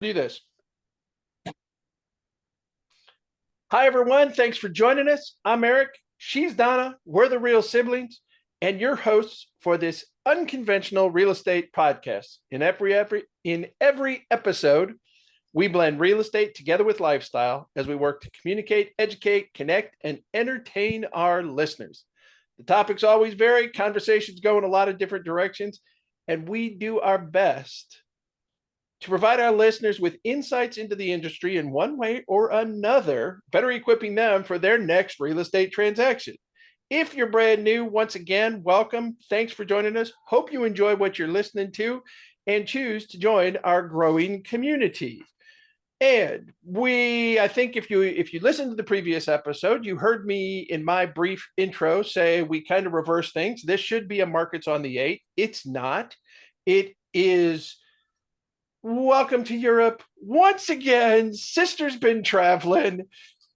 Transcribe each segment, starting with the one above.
Do this. Hi, everyone. Thanks for joining us. I'm Eric. She's Donna. We're the Real Siblings and your hosts for this unconventional real estate podcast. In every episode, we blend real estate together with lifestyle as we work to communicate, educate, connect, and entertain our listeners. The topics always vary, conversations go in a lot of different directions, and we do our best to provide our listeners with insights into the industry in one way or another, better equipping them for their next real estate transaction. If you're brand new, once again, welcome. Thanks for joining us. Hope you enjoy what you're listening to and choose to join our growing community. And I think if you listened to the previous episode, you heard me in my brief intro say we kind of reverse things. This should be a markets on the 8. It's not. It is welcome to Europe. Once again, sister's been traveling.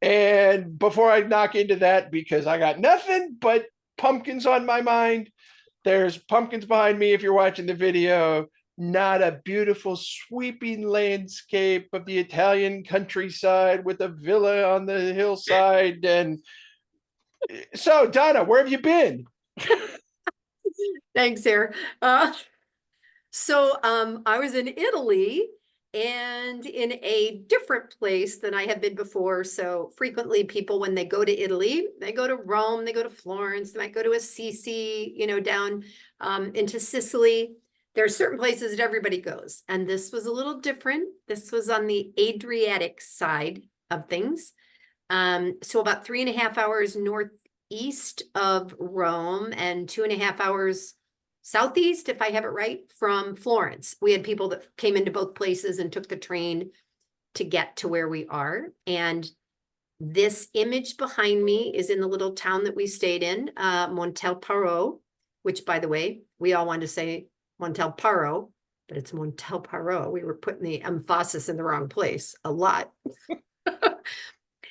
And before I knock into that, because I got nothing but pumpkins on my mind, there's pumpkins behind me if you're watching the video. Not a beautiful sweeping landscape of the Italian countryside with a villa on the hillside. And so, Donna, where have you been? Thanks, Sarah. I was in Italy and in a different place than I have been before. So frequently people, when they go to Italy, they go to Rome, they go to Florence, they might go to Assisi, down into Sicily. There are certain places that everybody goes. And this was a little different. This was on the Adriatic side of things. So about 3.5 hours northeast of Rome and 2.5 hours southeast, if I have it right, from Florence. We had people that came into both places and took the train to get to where we are. And this image behind me is in the little town that we stayed in, Montelparo, which, by the way, we all wanted to say Montelparo, but it's Montelparo. We were putting the emphasis in the wrong place a lot.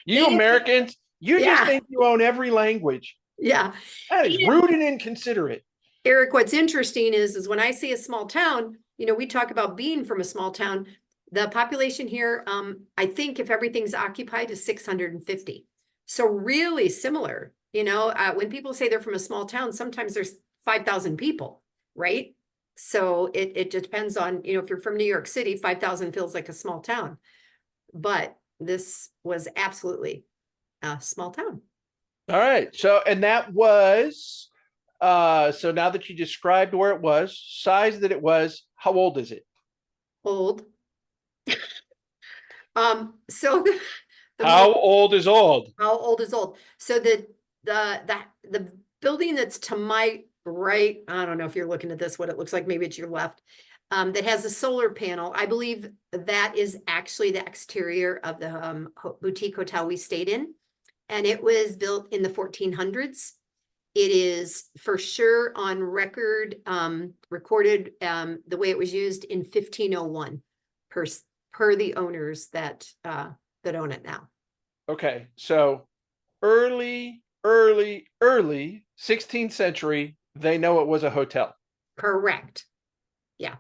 You Americans, you just Yeah. think you own every language. Yeah. That is rude and inconsiderate. Eric, what's interesting is when I say a small town, we talk about being from a small town. The population here, I think if everything's occupied, is 650. So really similar, when people say they're from a small town, sometimes there's 5,000 people, right? So it depends on, if you're from New York City, 5,000 feels like a small town. But this was absolutely a small town. All right. So, and that was, so now that you described where it was, size that it was, how old is it? Old. So how old is old? How old is old? So the building that's to my right, I don't know if you're looking at this, what it looks like, maybe it's your left, that has a solar panel. I believe that is actually the exterior of the boutique hotel we stayed in. And it was built in the 1400s. It is for sure on record, recorded the way it was used in 1501 per the owners that own it now. Okay, so early 16th century, they know it was a hotel. Correct. Yeah.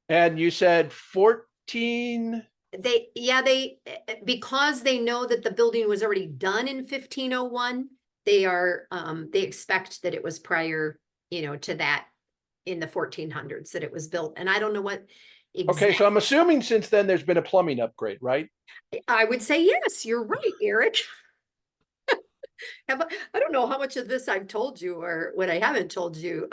And you said 14. They because they know that the building was already done in 1501, they expect that it was prior, to that in the 1400s that it was built. And I don't know what exactly. Okay, so I'm assuming since then there's been a plumbing upgrade, right? I would say yes, you're right, Eric. I don't know how much of this I've told you or what I haven't told you.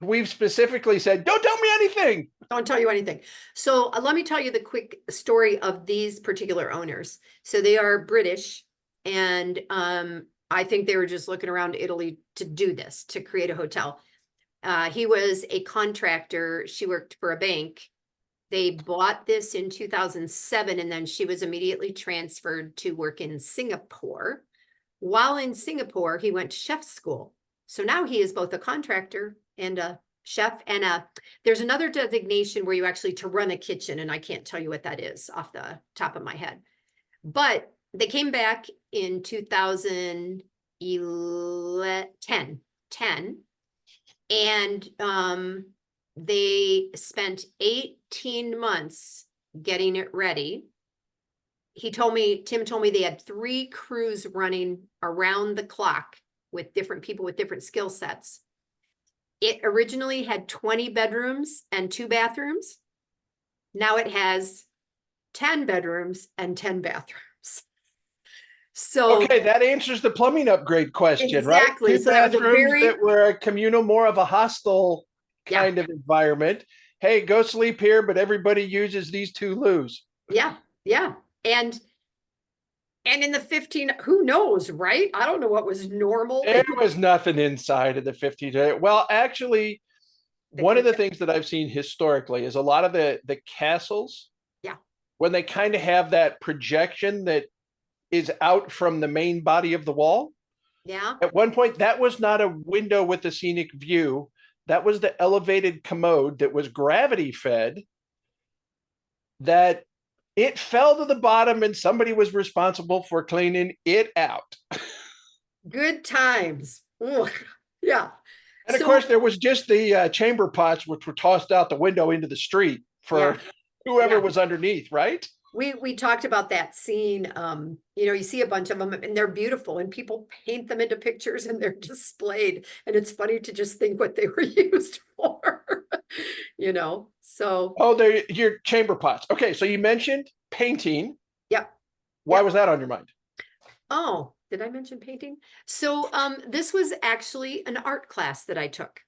We've specifically said, don't tell me anything. Don't tell you anything. So let me tell you the quick story of these particular owners. So they are British, and I think they were just looking around Italy to do this, to create a hotel. He was a contractor. She worked for a bank. They bought this in 2007, and then she was immediately transferred to work in Singapore. While in Singapore, he went to chef school. So now he is both a contractor and a chef. And there's another designation where you actually to run a kitchen, and I can't tell you what that is off the top of my head. But they came back in 2010, and they spent 18 months getting it ready. Tim told me they had 3 crews running around the clock with different people with different skill sets. It originally had 20 bedrooms and 2 bathrooms. Now it has 10 bedrooms and 10 bathrooms. So Okay, that answers the plumbing upgrade question, right? exactly. 2 So that was a bathrooms very, that were a communal, more of a hostel kind of environment. Hey, go sleep here, but everybody uses these 2 loos. yeah. And in the 15, who knows, right? I don't know what was normal. There was nothing inside of the 15. Well, actually, one of the things that I've seen historically is a lot of the castles, Yeah. when they kind of have that projection that is out from the main body of the wall. Yeah. At one point, that was not a window with a scenic view. That was the elevated commode that was gravity fed, that it fell to the bottom and somebody was responsible for cleaning it out. Good times. Ooh, yeah. And of So course, there was just the chamber pots, which were tossed out the window into the street for whoever was underneath, right? we talked about that scene. You see a bunch of them and they're beautiful and people paint them into pictures and they're displayed. And it's funny to just think what they were used for, so. Oh, they're your chamber pots. Okay, so you mentioned painting. Yep. Why was that on your mind? Oh, did I mention painting? So this was actually an art class that I took.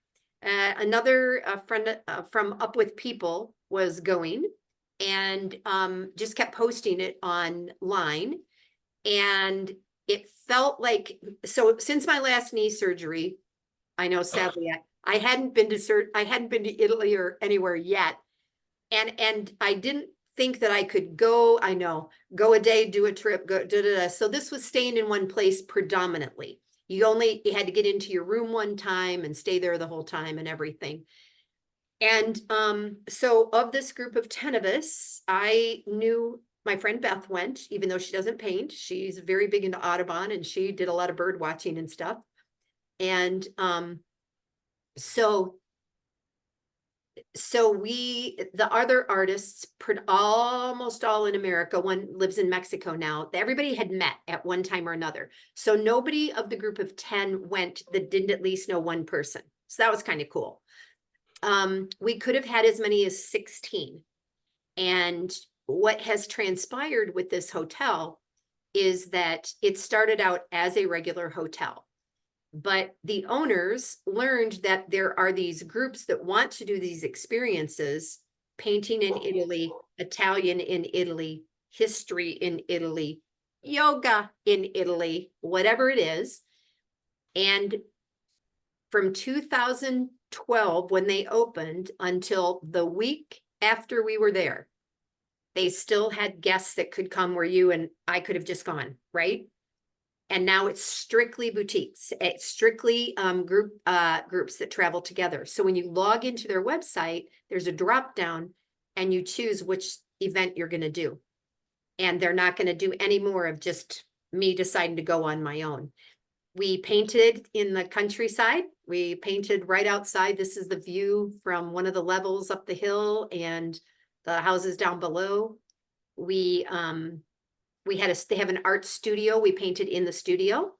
Another friend from Up With People was going and just kept posting it online. And it felt like, so since my last knee surgery, I know sadly I hadn't been to Italy or anywhere yet. And I didn't think that I could go a day, do a trip, go So this was staying in one place predominantly. You had to get into your room one time and stay there the whole time and everything. And so of this group of 10 of us, I knew my friend Beth went, even though she doesn't paint. She's very big into Audubon and she did a lot of bird watching and stuff. And so the other artists, almost all in America, one lives in Mexico now, everybody had met at one time or another. So nobody of the group of 10 went that didn't at least know one person. So that was kind of cool. We could have had as many as 16. And what has transpired with this hotel is that it started out as a regular hotel. But the owners learned that there are these groups that want to do these experiences, painting in Italy, Italian in Italy, history in Italy, yoga in Italy, whatever it is. And from 2012, when they opened, until the week after we were there, they still had guests that could come where you and I could have just gone, right? And now it's strictly boutiques. It's strictly groups that travel together. So when you log into their website, there's a drop down and you choose which event you're going to do. And they're not going to do any more of just me deciding to go on my own. We painted in the countryside. We painted right outside. This is the view from one of the levels up the hill and the houses down below. They have an art studio. We painted in the studio.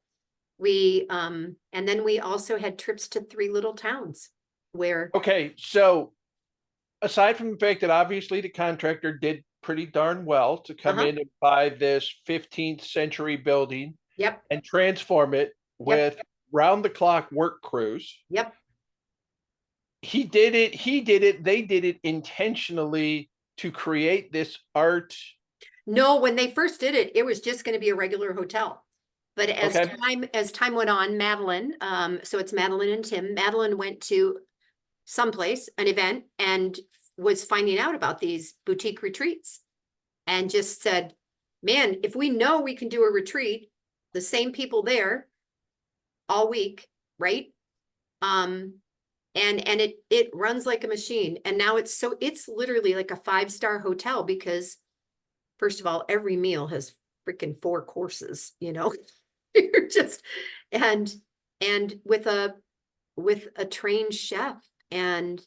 And then we also had trips to 3 little towns where. Okay, so aside from the fact that obviously the contractor did pretty darn well to come in and buy this 15th century building and transform it with round the clock work crews. He did it. They did it intentionally to create this art. No, when they first did it, it was just going to be a regular hotel. But as time went on, Madeline, so it's Madeline and Tim, Madeline went to someplace, an event, and was finding out about these boutique retreats and just said, man, if we know we can do a retreat, the same people there all week, right? And it runs like a machine. And now it's literally like a 5-star hotel because first of all, every meal has freaking 4 courses, you're just, and with a trained chef and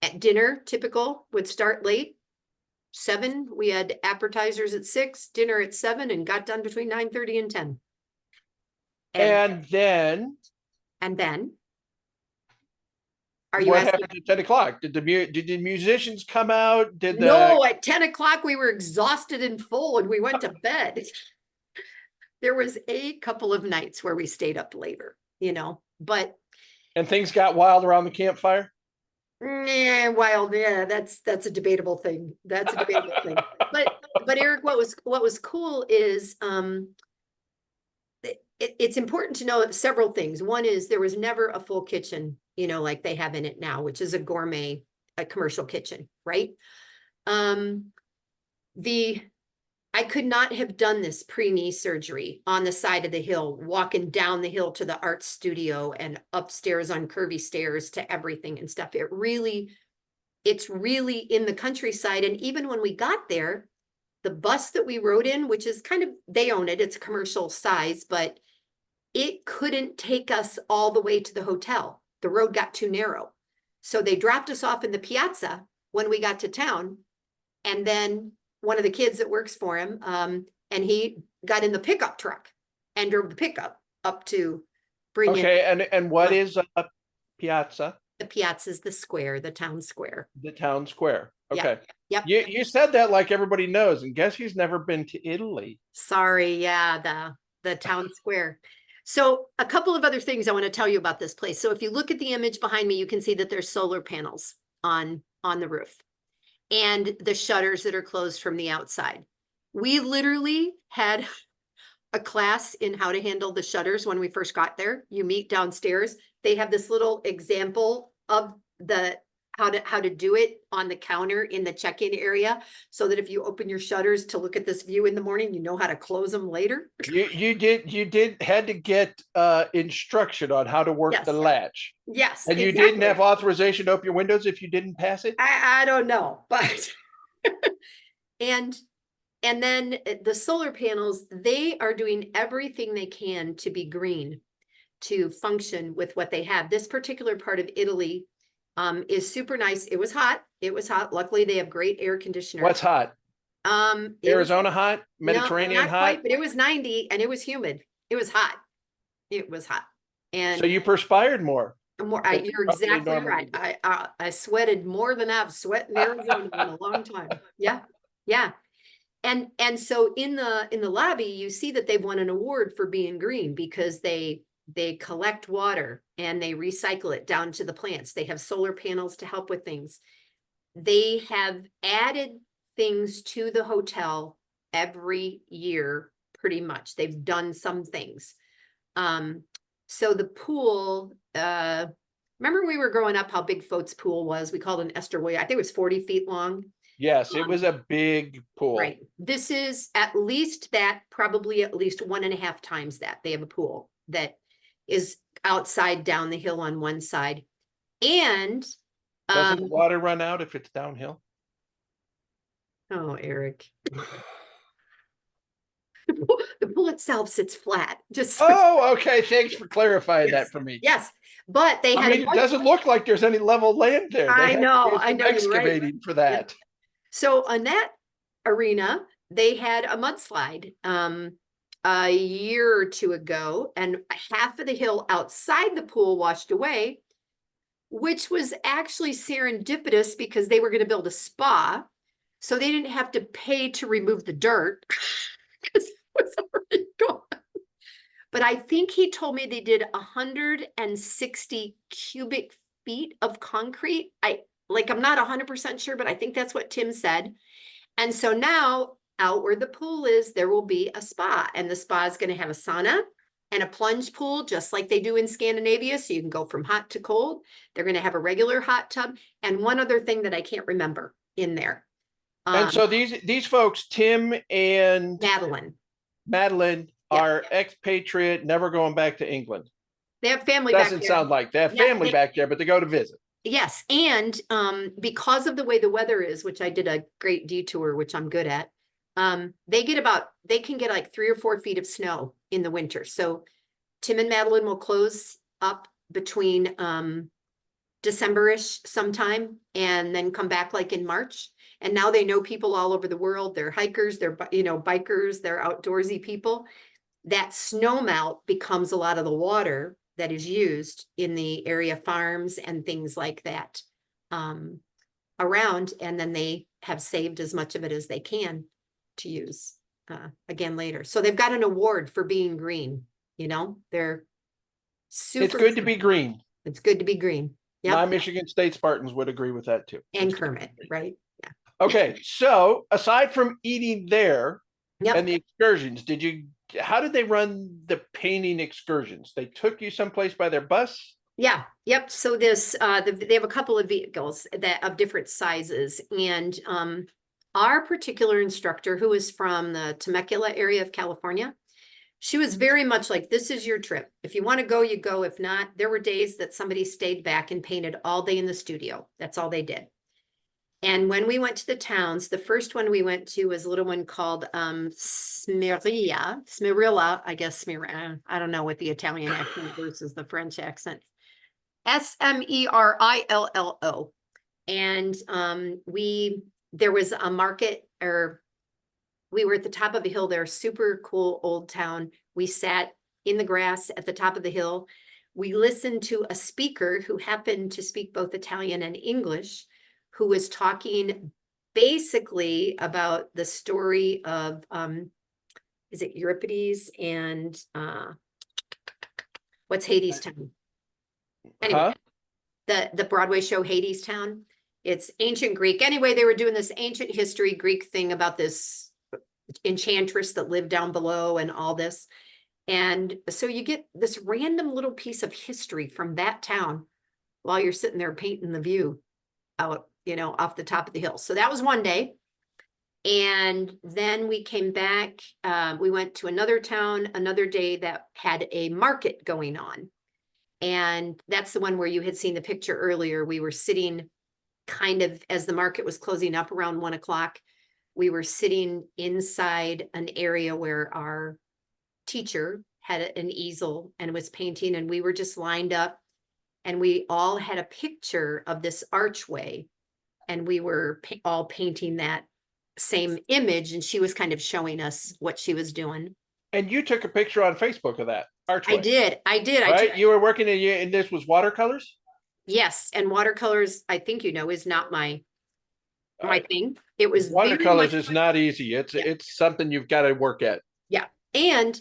At dinner, typical, would start late. 7, we had appetizers at 6, dinner at 7, and got done between 9:30 and 10. And then And then, are you what asking? happened at 10 o'clock? Did the musicians come out? No, at 10 o'clock, we were exhausted and full and we went to bed. There was a couple of nights where we stayed up later, but and things got wild around the campfire? wild, yeah, that's a debatable thing. That's a debatable thing. But Eric, what was cool is it's important to know several things. One is there was never a full kitchen, like they have in it now, which is a gourmet, a commercial kitchen, right? I could not have done this pre-knee surgery on the side of the hill, walking down the hill to the art studio and upstairs on curvy stairs to everything and stuff. It's really in the countryside. And even when we got there, the bus that we rode in, which is they own it, it's commercial size, but it couldn't take us all the way to the hotel. The road got too narrow. So they dropped us off in the piazza when we got to town. And then one of the kids that works for him, and he got in the pickup truck and drove the pickup up to bring in. Okay, and what is a piazza? The piazza is the square, the town square. The town square. Okay. Yep. You said that like everybody knows, and guess who's never been to Italy? Sorry, yeah, the town square. So a couple of other things I want to tell you about this place. So if you look at the image behind me, you can see that there's solar panels on the roof and the shutters that are closed from the outside. We literally had a class in how to handle the shutters when we first got there. You meet downstairs. They have this little example of how to do it on the counter in the check-in area, so that if you open your shutters to look at this view in the morning, you know how to close them later. You had to get instruction on how to work the latch. Yes. And you didn't have authorization to open your windows if you didn't pass it? I don't know, but and then the solar panels, they are doing everything they can to be green, to function with what they have. This particular part of Italy is super nice. It was hot. Luckily, they have great air conditioners. What's hot? Arizona hot? Mediterranean not hot? quite, but it was 90 and it was humid. It was hot. And so you perspired more. You're exactly right. I sweated more than I've sweat in Arizona in a long time. Yeah. And so in the lobby, you see that they've won an award for being green because they collect water and they recycle it down to the plants. They have solar panels to help with things. They have added things to the hotel every year, pretty much. They've done some things. So the pool, remember we were growing up how big Fote's pool was? We called it an estuary. I think it was 40 feet long. Yes, it was a big pool. Right. This is at least that, probably at least 1.5 times that. They have a pool that is outside down the hill on one side. And doesn't water run out if it's downhill? Oh, Eric. The pool itself sits flat. Okay. Thanks for clarifying that for me. Yes, but they had. It doesn't look like there's any level land there. I know. Excavating right? for that. So on that arena, they had a mudslide a year or two ago, and half of the hill outside the pool washed away, which was actually serendipitous because they were going to build a spa, so they didn't have to pay to remove the dirt because it was already gone. But I think he told me they did 160 cubic feet of concrete. I'm not 100% sure, but I think that's what Tim said. And so now out where the pool is, there will be a spa, and the spa is going to have a sauna and a plunge pool, just like they do in Scandinavia. So you can go from hot to cold. They're going to have a regular hot tub. And one other thing that I can't remember in there. And so these folks, Tim and Madeline are expatriate, never going back to England. They have family back there. Doesn't sound like they have family back there, but they go to visit. Yes. And because of the way the weather is, which I did a great detour, which I'm good at, they can get like 3 or 4 feet of snow in the winter. So Tim and Madeline will close up between December-ish sometime and then come back like in March. And now they know people all over the world. They're hikers, they're, bikers, they're outdoorsy people. That snow melt becomes a lot of the water that is used in the area farms and things like that around. And then they have saved as much of it as they can to use again later. So they've got an award for being green, they're super. It's good to be green. It's good to be green. Yep. My Michigan State Spartans would agree with that too. And Kermit, right? Yeah. Okay, so aside from eating there Yep. and the excursions, how did they run the painting excursions? They took you someplace by their bus? Yeah, yep. So this, they have a couple of vehicles that of different sizes. And our particular instructor, who is from the Temecula area of California, she was very much like, this is your trip. If you want to go, you go. If not, there were days that somebody stayed back and painted all day in the studio. That's all they did. And when we went to the towns, the first one we went to was a little one called Smirilla, I guess, I don't know what the Italian accent versus the French accent. Smerillo. And there was a market, or we were at the top of a hill there, super cool old town. We sat in the grass at the top of the hill. We listened to a speaker who happened to speak both Italian and English, who was talking basically about the story of, is it Euripides and what's Hadestown? Anyway, the Broadway show Hadestown. It's ancient Greek. Anyway, they were doing this ancient history Greek thing about this enchantress that lived down below and all this. And so you get this random little piece of history from that town while you're sitting there painting the view out, off the top of the hill. So that was one day. And then we came back, we went to another town, another day that had a market going on. And that's the one where you had seen the picture earlier. We were sitting kind of as the market was closing up around 1 o'clock. We were sitting inside an area where our teacher had an easel and was painting, and we were just lined up, and we all had a picture of this archway, and we were all painting that same image, and she was kind of showing us what she was doing. And you took a picture on Facebook of that archway. I did. Right? You were working and this was watercolors? Yes, and watercolors, I think is not my thing. It was watercolors is not easy. It's something you've got to work at. Yeah. And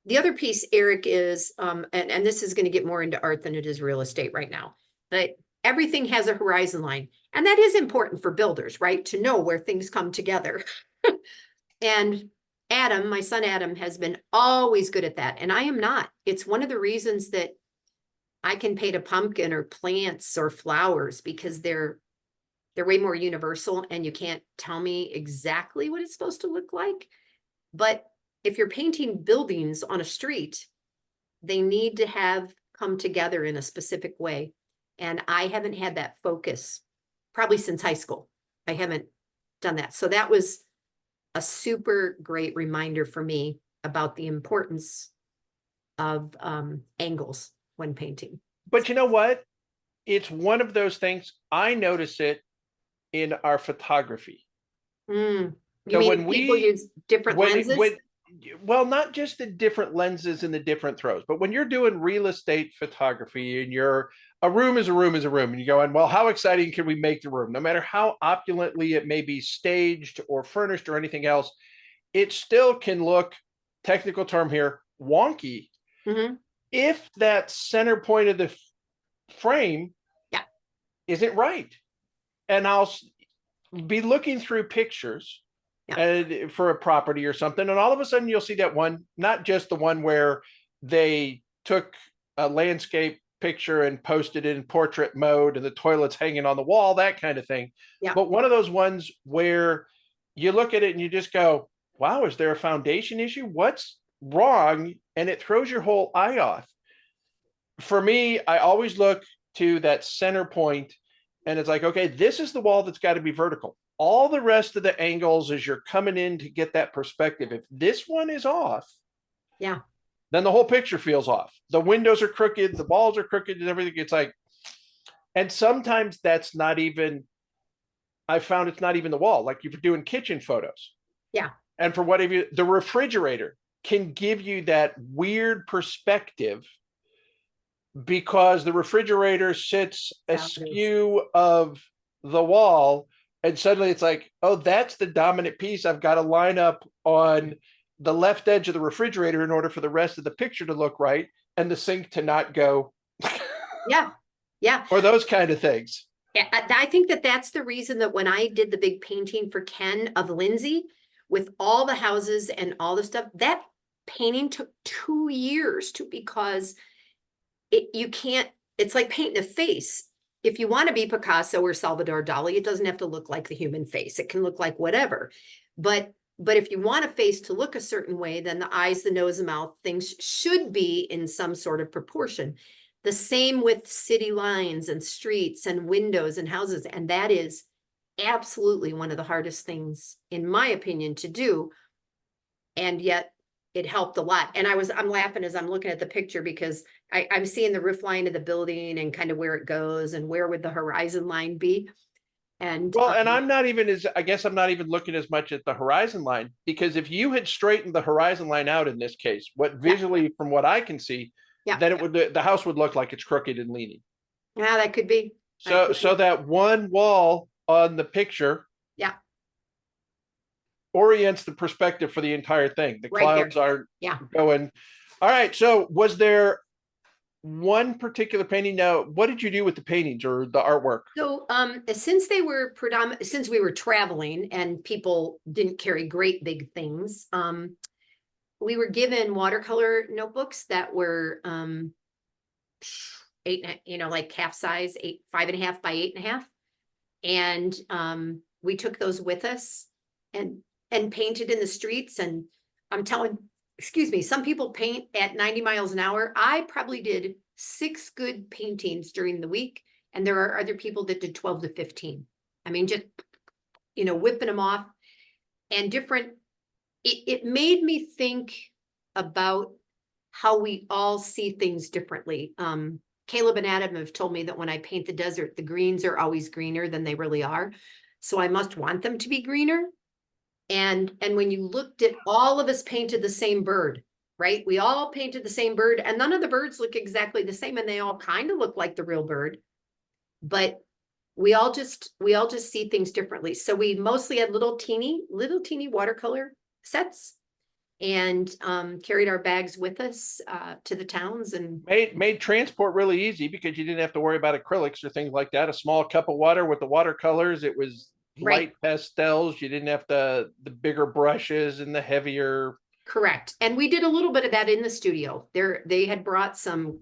the other piece, Eric, is and this is going to get more into art than it is real estate right now, but everything has a horizon line. And that is important for builders, right? To know where things come together. And Adam, my son Adam, has been always good at that. And I am not. It's one of the reasons that I can paint a pumpkin or plants or flowers, because they're way more universal and you can't tell me exactly what it's supposed to look like. But if you're painting buildings on a street, they need to have come together in a specific way. And I haven't had that focus probably since high school. I haven't done that. So that was a super great reminder for me about the importance of angles when painting. But you know what? It's one of those things. I notice it in our photography. You mean when people use different lenses? Well, not just the different lenses and the different throws, but when you're doing real estate photography and a room is a room is a room, and you're going, well, how exciting can we make the room? No matter how opulently it may be staged or furnished or anything else, it still can look, technical term here, wonky. Mm-hmm. If that center point of the frame isn't right. And I'll be looking through pictures for a property or something, and all of a sudden you'll see that one, not just the one where they took a landscape picture and posted it in portrait mode and the toilet's hanging on the wall, that kind of thing. But one of those ones where you look at it and you just go, wow, is there a foundation issue? What's wrong? And it throws your whole eye off. For me, I always look to that center point, and it's like, okay, this is the wall that's got to be vertical. All the rest of the angles as you're coming in to get that perspective, if this one is off, then the whole picture feels off. The windows are crooked, the walls are crooked and everything. It's like, And sometimes that's not even, I found it's not even the wall. Like if you're doing kitchen photos. Yeah. And for whatever you, the refrigerator can give you that weird perspective because the refrigerator sits askew of the wall. And suddenly it's like, oh, that's the dominant piece. I've got to line up on the left edge of the refrigerator in order for the rest of the picture to look right and the sink to not go. Yeah. Yeah. Or those kind of things. I think that that's the reason that when I did the big painting for Ken of Lindsay with all the houses and all the stuff, that painting took 2 years because you can't, it's like painting a face. If you want to be Picasso or Salvador Dali, it doesn't have to look like the human face. It can look like whatever. But if you want a face to look a certain way, then the eyes, the nose, the mouth, things should be in some sort of proportion. The same with city lines and streets and windows and houses. And that is absolutely one of the hardest things, in my opinion, to do. And yet it helped a lot. And I'm laughing as I'm looking at the picture because I'm seeing the roof line of the building and kind of where it goes and where would the horizon line be. And well, and I'm not even I guess I'm not even looking as much at the horizon line, because if you had straightened the horizon line out in this case, what visually from what I can see, then it would, the house would look like it's crooked and leaning. Yeah, that could be. So that one wall on the picture orients the perspective for the entire thing. The clouds aren't going. All right. So was there one particular painting? Now, what did you do with the paintings or the artwork? So since they were since we were traveling and people didn't carry great big things, we were given watercolor notebooks that were 8, like half size, 5.5 by 8.5. And we took those with us and painted in the streets. And I'm telling, excuse me, some people paint at 90 miles an hour. I probably did 6 good paintings during the week. And there are other people that did 12 to 15. I mean, just, whipping them off and different. It made me think about how we all see things differently. Caleb and Adam have told me that when I paint the desert, the greens are always greener than they really are. So I must want them to be greener. And when you looked at, all of us painted the same bird, right? We all painted the same bird and none of the birds look exactly the same. And they all kind of look like the real bird, but we all just see things differently. So we mostly had little teeny watercolor sets and carried our bags with us to the towns and made transport really easy because you didn't have to worry about acrylics or things like that. A small cup of water with the watercolors. It was light pastels. You didn't have the bigger brushes and the heavier. Correct. And we did a little bit of that in the studio. They had brought some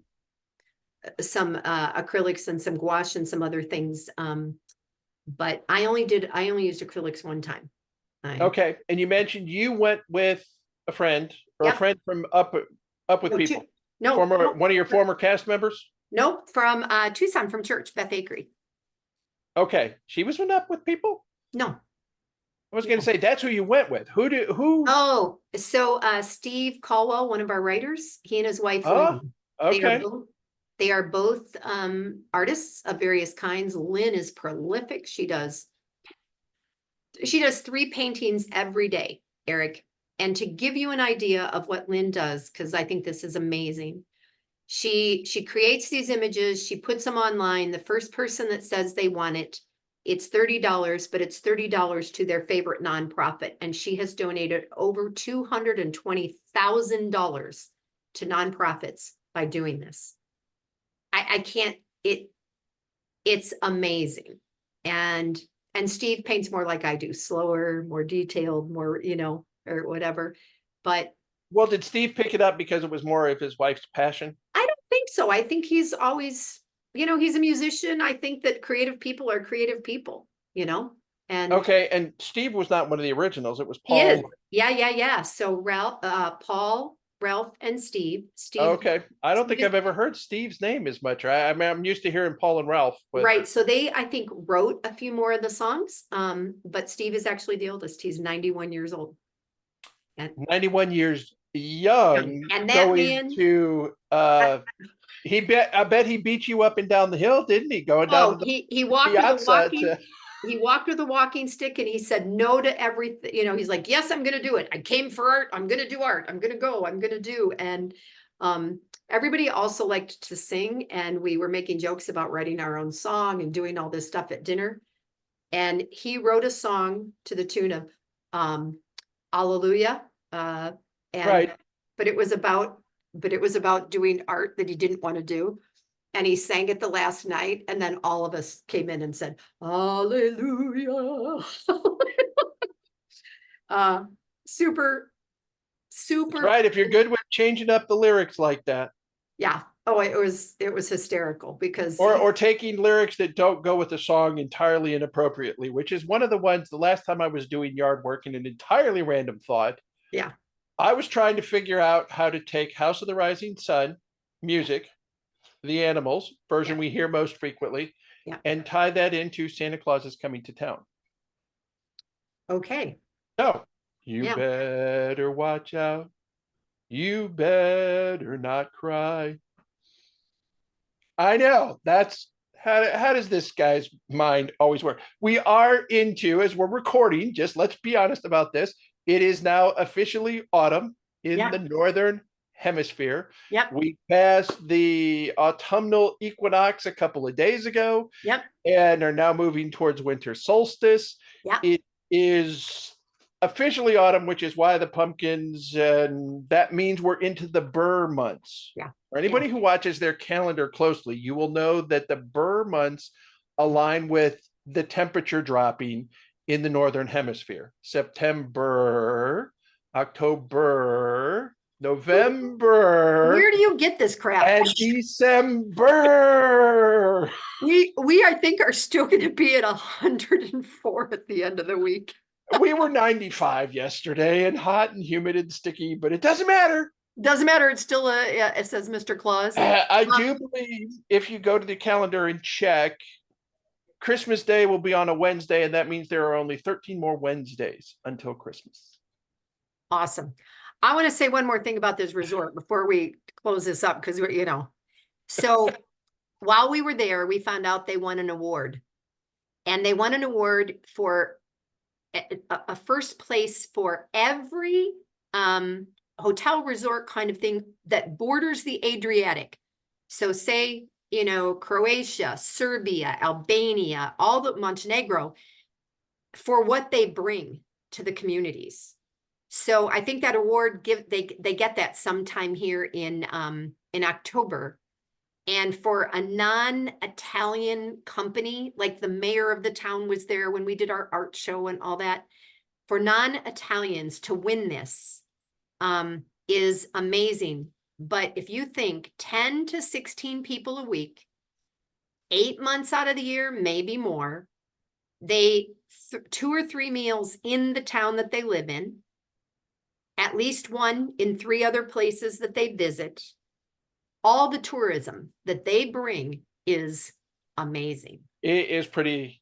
acrylics and some gouache and some other things. But I only used acrylics one time. Okay. And you mentioned you went with a friend or a friend from up with people. One of your former cast members? Nope, from Tucson, from church, Beth Akery. Okay. She was up with people? No. I was going to say, that's who you went with. Who? Oh, so Steve Caldwell, one of our writers, he and his wife. Oh, okay. They are both artists of various kinds. Lynn is prolific. She does 3 paintings every day, Eric. And to give you an idea of what Lynn does, because I think this is amazing, she creates these images, she puts them online. The first person that says they want it, it's $30, but it's $30 to their favorite nonprofit. And she has donated over $220,000 to nonprofits by doing this. I can't, it's amazing. And Steve paints more like I do, slower, more detailed, more, or whatever. But well, did Steve pick it up because it was more of his wife's passion? I don't think so. I think he's always, he's a musician. I think that creative people are creative people, and okay. And Steve was not one of the originals. It was Paul. He is. Yeah. So Paul, Ralph, and Steve. Okay. I don't think I've ever heard Steve's name as much. I mean, I'm used to hearing Paul and Ralph. Right. So they, I think, wrote a few more of the songs. But Steve is actually the oldest. He's 91 years old. 91 years young. And that man to I bet he beat you up and down the hill, didn't he? Going down to Oh, the he walked with a piazza walking, he walked with a walking stick and he said no to everything. He's like, yes, I'm gonna do it. I came for art. I'm gonna do art. I'm gonna go. I'm gonna do. And everybody also liked to sing, and we were making jokes about writing our own song and doing all this stuff at dinner. And he wrote a song to the tune of Alleluia. And right. but it was about doing art that he didn't want to do. And he sang it the last night, and then all of us came in and said, Hallelujah. Super, That's super, right. If you're good with changing up the lyrics like that, yeah. Oh, it was hysterical because or taking lyrics that don't go with the song entirely inappropriately, which is one of the ones. The last time I was doing yard work in an entirely random thought, yeah, I was trying to figure out how to take House of the Rising Sun music, the Animals version yeah, we hear most frequently, yeah. and tie that into Santa Claus is Coming to Town. Okay. No, you Yeah. better watch out. You better not cry. I know. That's how does this guy's mind always work? We are into, as we're recording, just let's be honest about this. It is now officially autumn in Yeah. the northern hemisphere. Yep. We passed the autumnal equinox a couple of days ago Yep. and are now moving towards winter solstice. Yeah. It is officially autumn, which is why the pumpkins, and that means we're into the Burr months. Yeah. For anybody who watches their calendar closely, you will know that the Burr months align with the temperature dropping in the northern hemisphere. September, October, November, Where do you get this crap? and December. We I think are still going to be at 104 at the end of the week. We were 95 yesterday and hot and humid and sticky, but it doesn't matter. Doesn't matter. It's still it says Mr. Claus. I do believe if you go to the calendar and check, Christmas Day will be on a Wednesday, and that means there are only 13 more Wednesdays until Christmas. Awesome. I want to say one more thing about this resort before we close this up, because so while we were there, we found out they won an award, and they won an award for a first place for every hotel resort kind of thing that borders the Adriatic. So say, Croatia, Serbia, Albania, all the Montenegro, for what they bring to the communities. So I think that award they get that sometime here in October. And for a non-Italian company, like the mayor of the town was there when we did our art show and all that, for non-Italians to win this is amazing. But if you think 10 to 16 people a week, 8 months out of the year, maybe more, they 2 or 3 meals in the town that they live in, at least one in 3 other places that they visit. All the tourism that they bring is amazing. It is pretty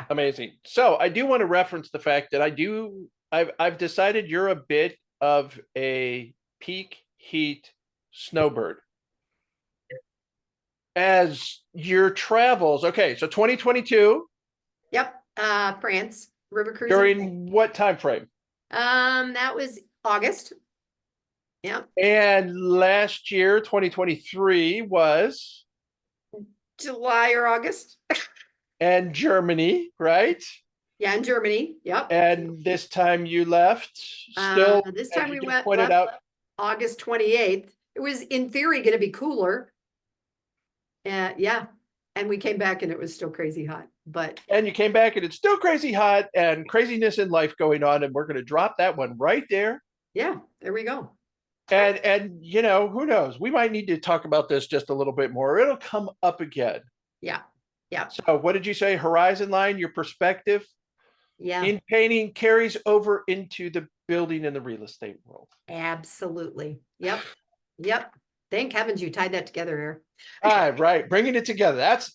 amazing. So I do want to reference the fact that I've decided you're a bit of a peak heat snowbird. As your travels, okay, so 2022. Yep, France, river cruise. During what time frame? That was August. Yeah. And last year, 2023, was July or August. And Germany, right? Yeah, in Germany. Yep. And this time you left still. This time we went pointed out August 28th. It was in theory going to be cooler. Yeah. And we came back and it was still crazy hot. And you came back and it's still crazy hot and craziness in life going on. And we're going to drop that one right there. Yeah, there we go. And who knows? We might need to talk about this just a little bit more. It'll come up again. Yeah. Yeah. So what did you say? Horizon line, your perspective in painting carries over into the building and the real estate world. Absolutely. Yep. Yep. Thank heavens you tied that together, Eric. Right. Bringing it together. That's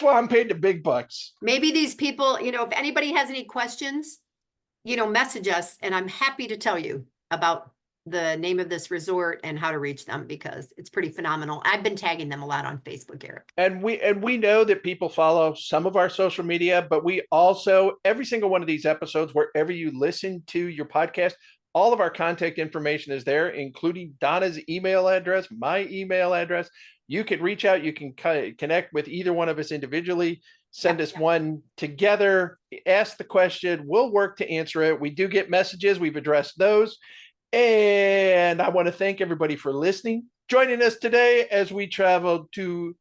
why I'm paid the big bucks. Maybe these people, if anybody has any questions, message us and I'm happy to tell you about the name of this resort and how to reach them because it's pretty phenomenal. I've been tagging them a lot on Facebook, Eric. And we know that people follow some of our social media, but we also, every single one of these episodes, wherever you listen to your podcast, all of our contact information is there, including Donna's email address, my email address. You can reach out, you can connect with either one of us individually, send us one together, ask the question, we'll work to answer it. We do get messages, we've addressed those. And I want to thank everybody for listening, joining us today as we travel to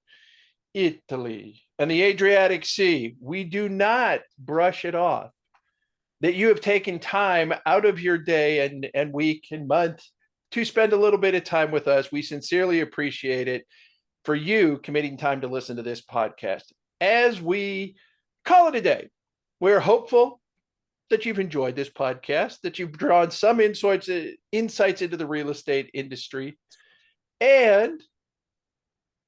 Italy and the Adriatic Sea. We do not brush it off that you have taken time out of your day and week and month to spend a little bit of time with us. We sincerely appreciate it for you committing time to listen to this podcast. As we call it a day, we're hopeful that you've enjoyed this podcast, that you've drawn some insights into the real estate industry. And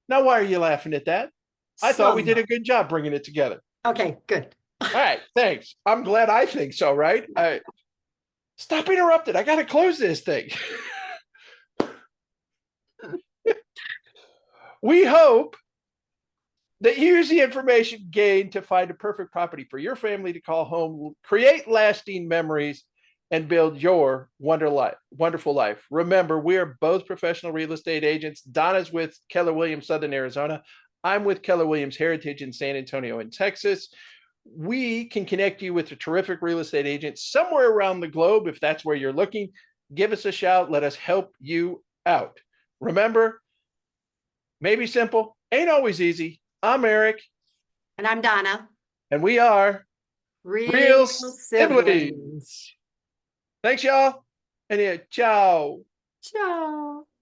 now, why are you laughing at that? I thought we did a good job bringing it together. Okay, good. All right, thanks. I'm glad I think so, right? Stop interrupting. I got to close this thing. We hope that you use the information gained to find a perfect property for your family to call home, create lasting memories, and build your wonderful life. Remember, we are both professional real estate agents. Donna's with Keller Williams, Southern Arizona. I'm with Keller Williams Heritage in San Antonio in Texas. We can connect you with a terrific real estate agent somewhere around the globe. If that's where you're looking, give us a shout. Let us help you out. Remember, maybe simple, ain't always easy. I'm Eric. And I'm Donna. And we are Real Siblings. Thanks, y'all. And ciao. Ciao.